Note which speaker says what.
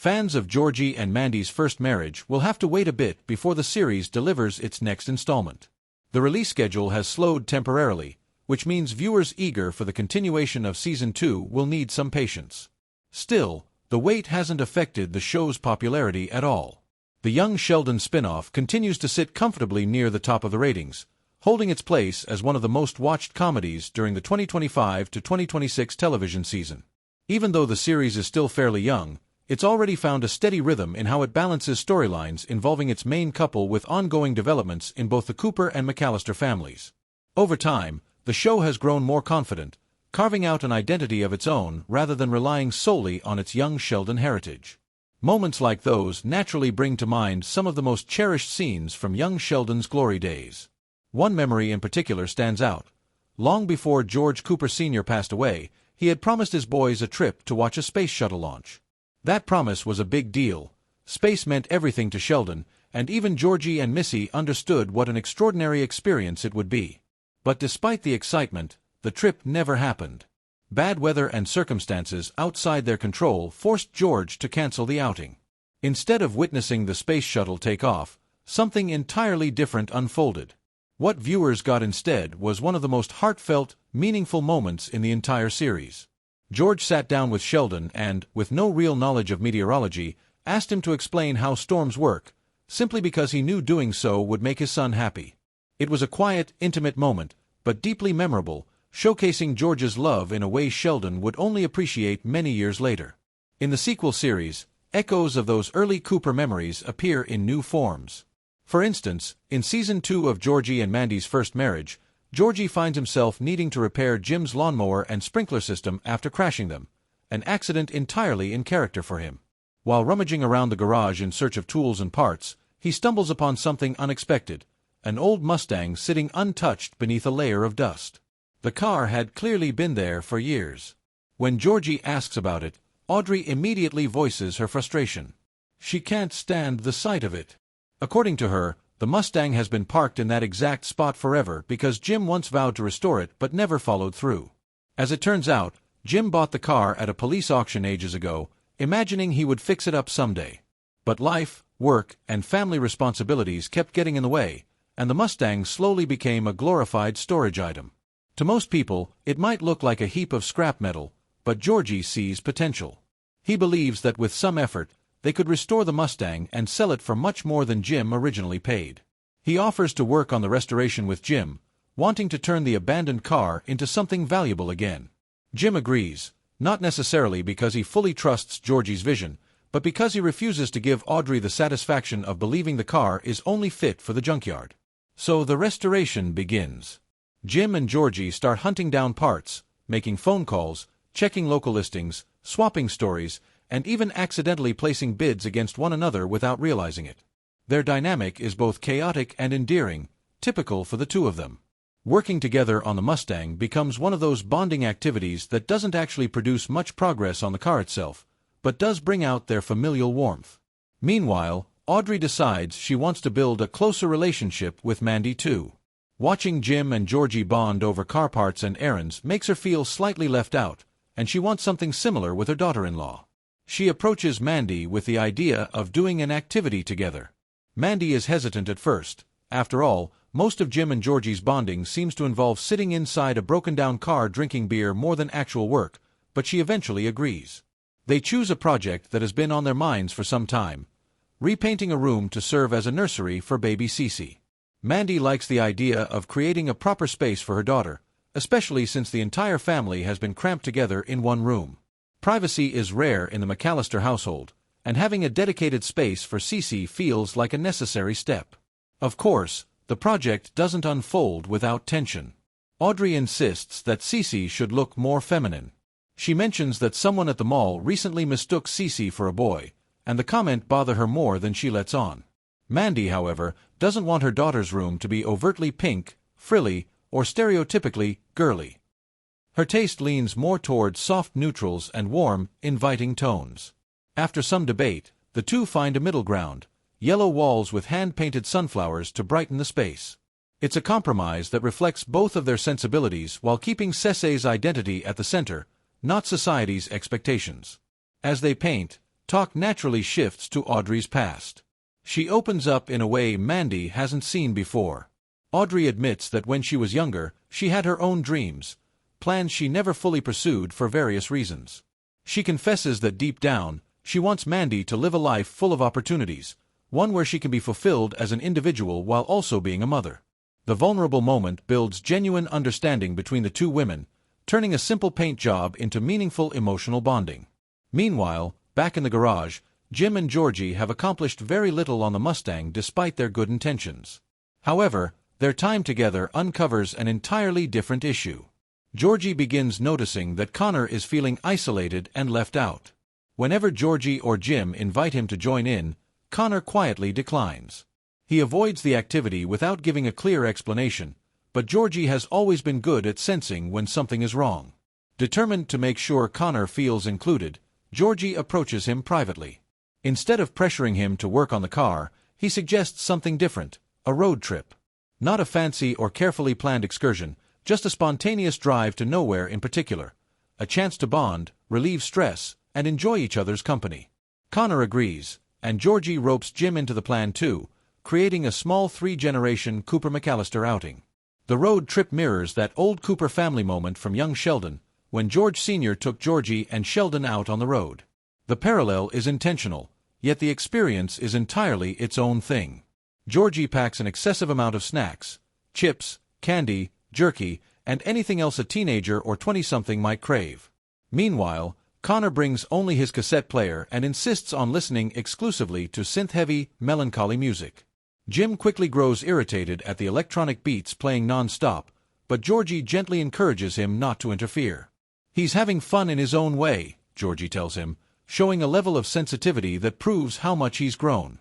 Speaker 1: Fans of Georgie and Mandy's first marriage will have to wait a bit before the series delivers its next installment. The release schedule has slowed temporarily, which means viewers eager for the continuation of Season 2 will need some patience. Still, the wait hasn't affected the show's popularity at all. The Young Sheldon spin-off continues to sit comfortably near the top of the ratings, holding its place as one of the most watched comedies during the 2025 to 2026 television season. Even though the series is still fairly young, it's already found a steady rhythm in how it balances storylines involving its main couple with ongoing developments in both the Cooper and McAllister families. Over time, the show has grown more confident, carving out an identity of its own rather than relying solely on its Young Sheldon heritage. Moments like those naturally bring to mind some of the most cherished scenes from Young Sheldon's glory days. One memory in particular stands out. Long before George Cooper Sr. passed away, he had promised his boys a trip to watch a space shuttle launch. That promise was a big deal. Space meant everything to Sheldon, and even Georgie and Missy understood what an extraordinary experience it would be. But despite the excitement, the trip never happened. Bad weather and circumstances outside their control forced George to cancel the outing. Instead of witnessing the space shuttle take off, something entirely different unfolded. What viewers got instead was one of the most heartfelt, meaningful moments in the entire series. George sat down with Sheldon and, with no real knowledge of meteorology, asked him to explain how storms work, simply because he knew doing so would make his son happy. It was a quiet, intimate moment, but deeply memorable, showcasing George's love in a way Sheldon would only appreciate many years later. In the sequel series, echoes of those early Cooper memories appear in new forms. For instance, in Season 2 of Georgie and Mandy's first marriage, Georgie finds himself needing to repair Jim's lawnmower and sprinkler system after crashing them, an accident entirely in character for him. While rummaging around the garage in search of tools and parts, he stumbles upon something unexpected, an old Mustang sitting untouched beneath a layer of dust. The car had clearly been there for years. When Georgie asks about it, Audrey immediately voices her frustration. She can't stand the sight of it. According to her, the Mustang has been parked in that exact spot forever because Jim once vowed to restore it but never followed through. As it turns out, Jim bought the car at a police auction ages ago, imagining he would fix it up someday. But life, work, and family responsibilities kept getting in the way, and the Mustang slowly became a glorified storage item. To most people, it might look like a heap of scrap metal, but Georgie sees potential. He believes that with some effort, they could restore the Mustang and sell it for much more than Jim originally paid. He offers to work on the restoration with Jim, wanting to turn the abandoned car into something valuable again. Jim agrees, not necessarily because he fully trusts Georgie's vision, but because he refuses to give Audrey the satisfaction of believing the car is only fit for the junkyard. So the restoration begins. Jim and Georgie start hunting down parts, making phone calls, checking local listings, swapping stories, and even accidentally placing bids against one another without realizing it. Their dynamic is both chaotic and endearing, typical for the two of them. Working together on the Mustang becomes one of those bonding activities that doesn't actually produce much progress on the car itself, but does bring out their familial warmth. Meanwhile, Audrey decides she wants to build a closer relationship with Mandy too. Watching Jim and Georgie bond over car parts and errands makes her feel slightly left out, and she wants something similar with her daughter-in-law. She approaches Mandy with the idea of doing an activity together. Mandy is hesitant at first. After all, most of Jim and Georgie's bonding seems to involve sitting inside a broken-down car drinking beer more than actual work, but she eventually agrees. They choose a project that has been on their minds for some time, repainting a room to serve as a nursery for baby Cece. Mandy likes the idea of creating a proper space for her daughter, especially since the entire family has been cramped together in one room. Privacy is rare in the McAllister household, and having a dedicated space for Cece feels like a necessary step. Of course, the project doesn't unfold without tension. Audrey insists that Cece should look more feminine. She mentions that someone at the mall recently mistook Cece for a boy, and the comment bothered her more than she lets on. Mandy, however, doesn't want her daughter's room to be overtly pink, frilly, or stereotypically girly. Her taste leans more toward soft neutrals and warm, inviting tones. After some debate, the two find a middle ground, yellow walls with hand-painted sunflowers to brighten the space. It's a compromise that reflects both of their sensibilities while keeping Cece's identity at the center, not society's expectations. As they paint, talk naturally shifts to Audrey's past. She opens up in a way Mandy hasn't seen before. Audrey admits that when she was younger, she had her own dreams, plans she never fully pursued for various reasons. She confesses that deep down, she wants Mandy to live a life full of opportunities, one where she can be fulfilled as an individual while also being a mother. The vulnerable moment builds genuine understanding between the two women, turning a simple paint job into meaningful emotional bonding. Meanwhile, back in the garage, Jim and Georgie have accomplished very little on the Mustang despite their good intentions. However, their time together uncovers an entirely different issue. Georgie begins noticing that Connor is feeling isolated and left out. Whenever Georgie or Jim invite him to join in, Connor quietly declines. He avoids the activity without giving a clear explanation, but Georgie has always been good at sensing when something is wrong. Determined to make sure Connor feels included, Georgie approaches him privately. Instead of pressuring him to work on the car, he suggests something different, a road trip. Not a fancy or carefully planned excursion, just a spontaneous drive to nowhere in particular. A chance to bond, relieve stress, and enjoy each other's company. Connor agrees, and Georgie ropes Jim into the plan too, creating a small three-generation Cooper McAllister outing. The road trip mirrors that old Cooper family moment from young Sheldon, when George Sr. took Georgie and Sheldon out on the road. The parallel is intentional, yet the experience is entirely its own thing. Georgie packs an excessive amount of snacks, chips, candy, jerky, and anything else a teenager or 20-something might crave. Meanwhile, Connor brings only his cassette player and insists on listening exclusively to synth-heavy, melancholy music. Jim quickly grows irritated at the electronic beats playing non-stop, but Georgie gently encourages him not to interfere. He's having fun in his own way, Georgie tells him, showing a level of sensitivity that proves how much he's grown.